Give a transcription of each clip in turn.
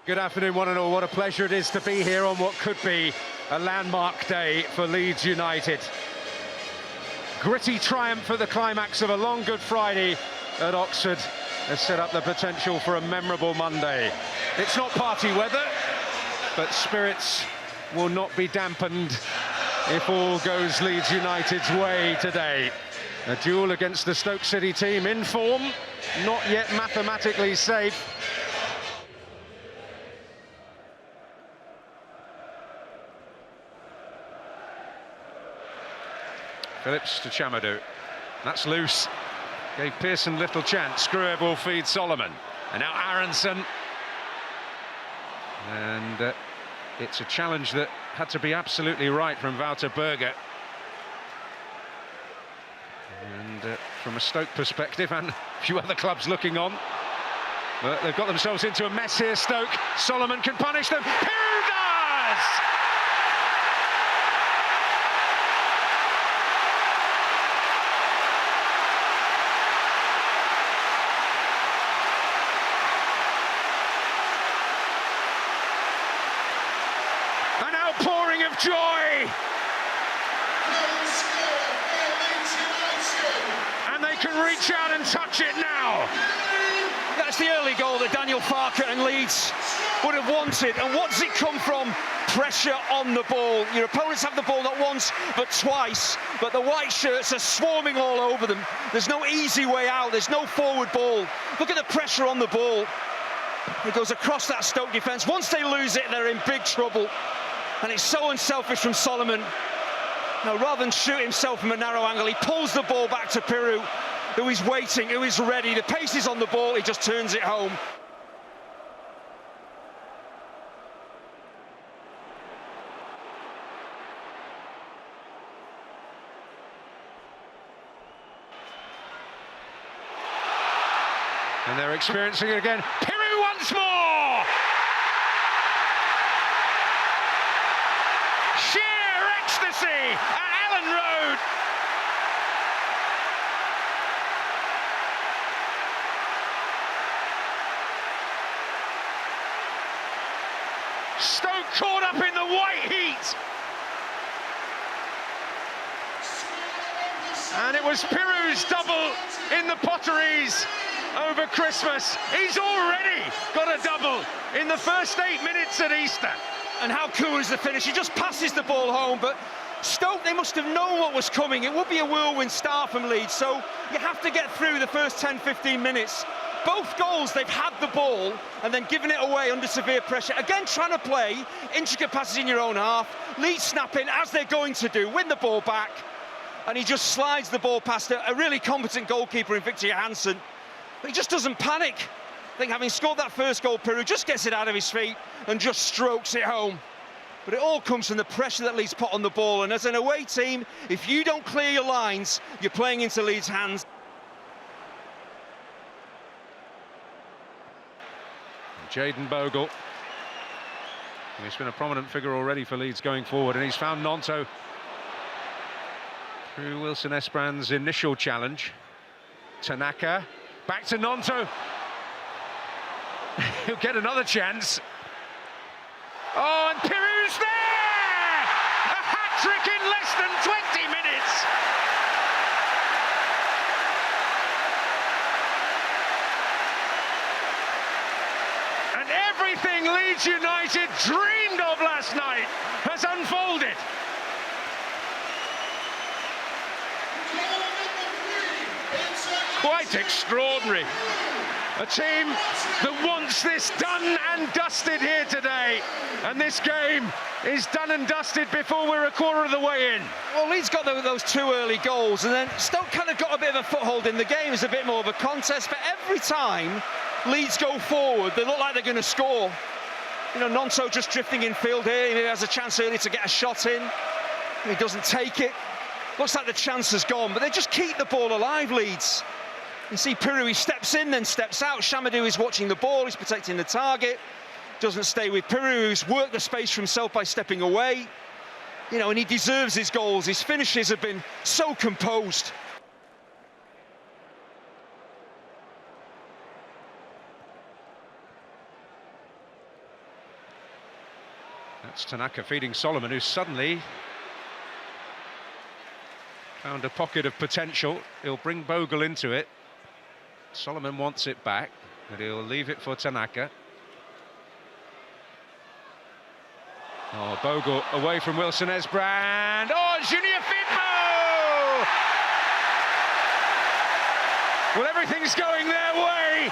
Good afternoon, one and all. What a pleasure it is to be here on what could be a landmark day for Leeds United. Gritty triumph at the climax of a long Good Friday at Oxford has set up the potential for a memorable Monday. It's not party weather, but spirits will not be dampened if all goes Leeds United's way today. A duel against the Stoke City team in form, not yet mathematically safe. Phillips to Chamadou. That's loose. Gave Pearson little chance. Skruev will feed Solomon. And now Aronson. And it's a challenge that had to be absolutely right from Wouter Berger. And from a Stoke perspective, and a few other clubs looking on. But they've got themselves into a mess here, Stoke. Solomon can punish them. Piroe does! An outpouring of joy! And they can reach out and touch it now. That's the early goal that Daniel Farke and Leeds would have wanted. And what's it come from? Pressure on the ball. Your opponents have the ball not once, but twice. But the white shirts are swarming all over them. There's no easy way out. There's no forward ball. Look at the pressure on the ball. It goes across that Stoke defence. Once they lose it, they're in big trouble. And it's so unselfish from Solomon. Now, rather than shoot himself from a narrow angle, he pulls the ball back to Piroe, who is waiting, who is ready. The pace is on the ball, he just turns it home. And they're experiencing it again. Piroe once more! Sheer ecstasy at Ellen Road. Stoke caught up in the white heat. And it was Piroe's double in the Potteries over Christmas. He's already got a double in the first 8 minutes at Easter. And how cool is the finish? He just passes the ball home, but Stoke, they must have known what was coming. It would be a whirlwind start from Leeds, so you have to get through the first 10-15 minutes. Both goals, they've had the ball and then given it away under severe pressure. Again, trying to play intricate passes in your own half. Leeds snapping, as they're going to do, win the ball back. And he just slides the ball past a really competent goalkeeper in Victor Johansson. But he just doesn't panic. I think having scored that first goal, Piroe just gets it out of his feet and just strokes it home. But it all comes from the pressure that Leeds put on the ball. And as an away team, if you don't clear your lines, you're playing into Leeds' hands. Jayden Bogle. He's been a prominent figure already for Leeds going forward, and he's found Gnonto through Wilson Esperan's initial challenge. Tanaka, back to Gnonto. He'll get another chance. Oh, and Piroe's there! A hat-trick in less than 20 minutes! And everything Leeds United dreamed of last night has unfolded. Quite extraordinary. A team that wants this done and dusted here today. And this game is done and dusted before we're a quarter of the way in. Well, Leeds got those two early goals, and then Stoke kind of got a bit of a foothold in the game. It's a bit more of a contest, but every time Leeds go forward, they look like they're going to score. You know, Gnonto just drifting in field here. He has a chance early to get a shot in. He doesn't take it. Looks like the chance has gone, but they just keep the ball alive, Leeds. You see Piroe, he steps in, then steps out. Chamadou is watching the ball, he's protecting the target. Doesn't stay with Piroe, who's worked the space for himself by stepping away. You know, and he deserves his goals. His finishes have been so composed. That's Tanaka feeding Solomon, who suddenly found a pocket of potential. He'll bring Bogle into it. Solomon wants it back, but he'll leave it for Tanaka. Oh, Bogle away from Wilson Esbrand. Oh, Junior Firpo! Well, everything's going their way.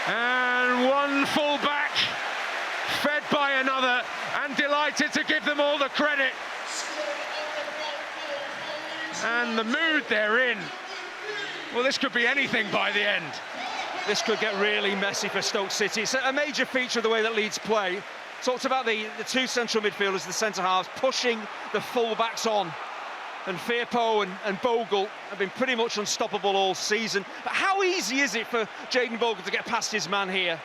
And one full-back fed by another, and delighted to give them all the credit. And the mood they're in, well, this could be anything by the end. This could get really messy for Stoke City. It's a major feature of the way that Leeds play. Talked about the two central midfielders, the centre-halves, pushing the full-backs on. And Firpo and Bogle have been pretty much unstoppable all season. But how easy is it for Jayden Bogle to get past his man here?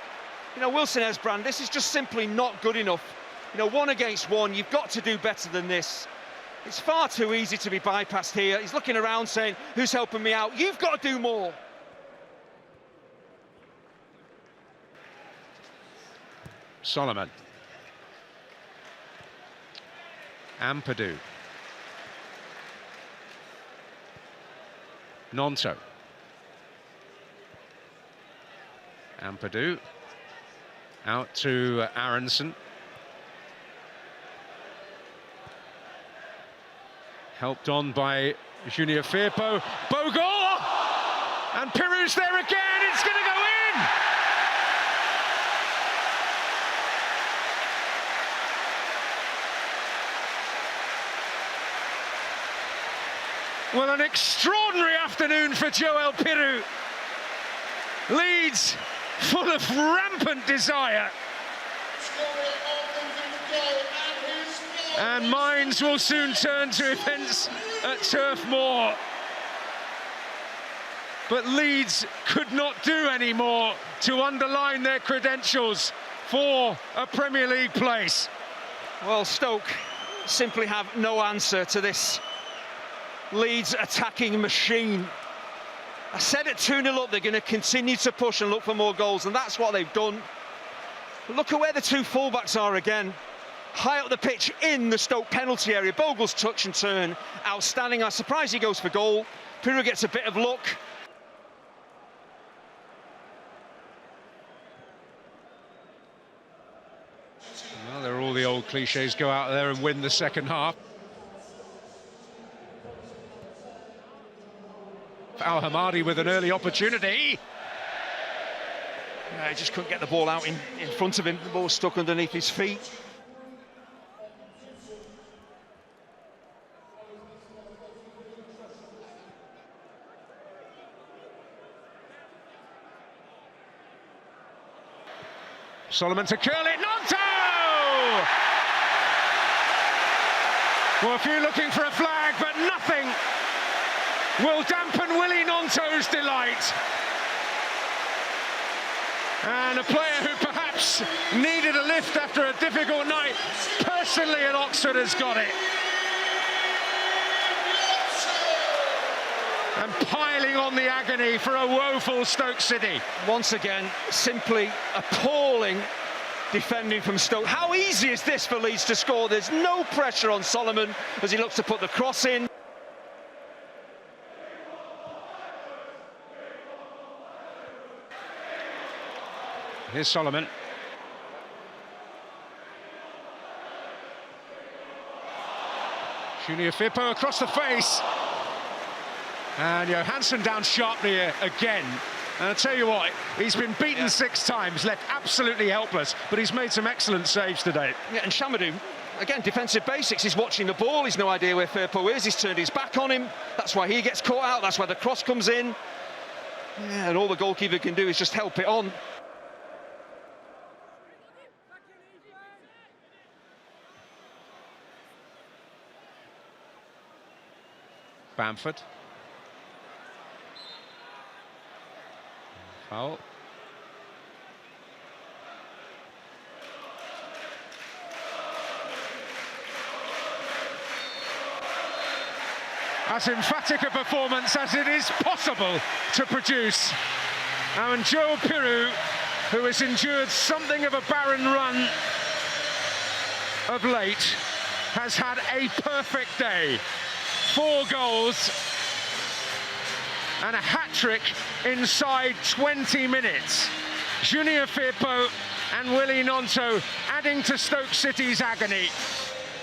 You know, Wilson Esbrand, this is just simply not good enough. You know, 1 against 1, you've got to do better than this. It's far too easy to be bypassed here. He's looking around saying, who's helping me out? You've got to do more. Solomon. Ampadu. Gnonto. Ampadu. Out to Aronson. Helped on by Junior Firpo. Bogle! And Pirou's there again. It's going to go in! Well, an extraordinary afternoon for Joel Pirou. Leeds full of rampant desire. And minds will soon turn to events at Turf Moor. But Leeds could not do any more to underline their credentials for a Premier League place. Well, Stoke simply have no answer to this Leeds attacking machine. I said at 2-0 up, they're going to continue to push and look for more goals, and that's what they've done. But look at where the two fullbacks are again. High up the pitch in the Stoke penalty area. Bogle's touch and turn, outstanding. I'm surprised he goes for goal. Pirou gets a bit of luck. Well, there are all the old cliches, go out there and win the second half. Al Hamadi with an early opportunity. He just couldn't get the ball out in front of him. The ball stuck underneath his feet. Solomon to curl it, Gnonto! Well, a few looking for a flag, but nothing will dampen Willie Gnonto's delight. And a player who perhaps needed a lift after a difficult night, personally at Oxford, has got it. And piling on the agony for a woeful Stoke City. Once again, simply appalling defending from Stoke. How easy is this for Leeds to score? There's no pressure on Solomon as he looks to put the cross in. Here's Solomon. Junior Firpo across the face. And Johansson down sharply again. And I'll tell you what, he's been beaten 6 times, left absolutely helpless, but he's made some excellent saves today. Yeah, and Chamadou, again, defensive basics. He's watching the ball, he's no idea where Firpo is, he's turned his back on him. That's why he gets caught out, that's why the cross comes in. Yeah, and all the goalkeeper can do is just help it on. Bamford. Foul. As emphatic a performance as it is possible to produce. And Joel Pirou who has endured something of a barren run of late, has had a perfect day. 4 goals and a hat-trick inside 20 minutes. Junior Firpo and Willy Gnonto adding to Stoke City's agony.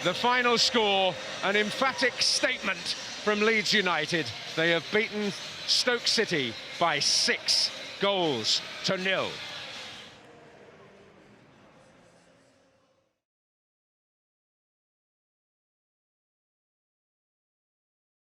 The final score, an emphatic statement from Leeds United. They have beaten Stoke City by 6 goals to 0.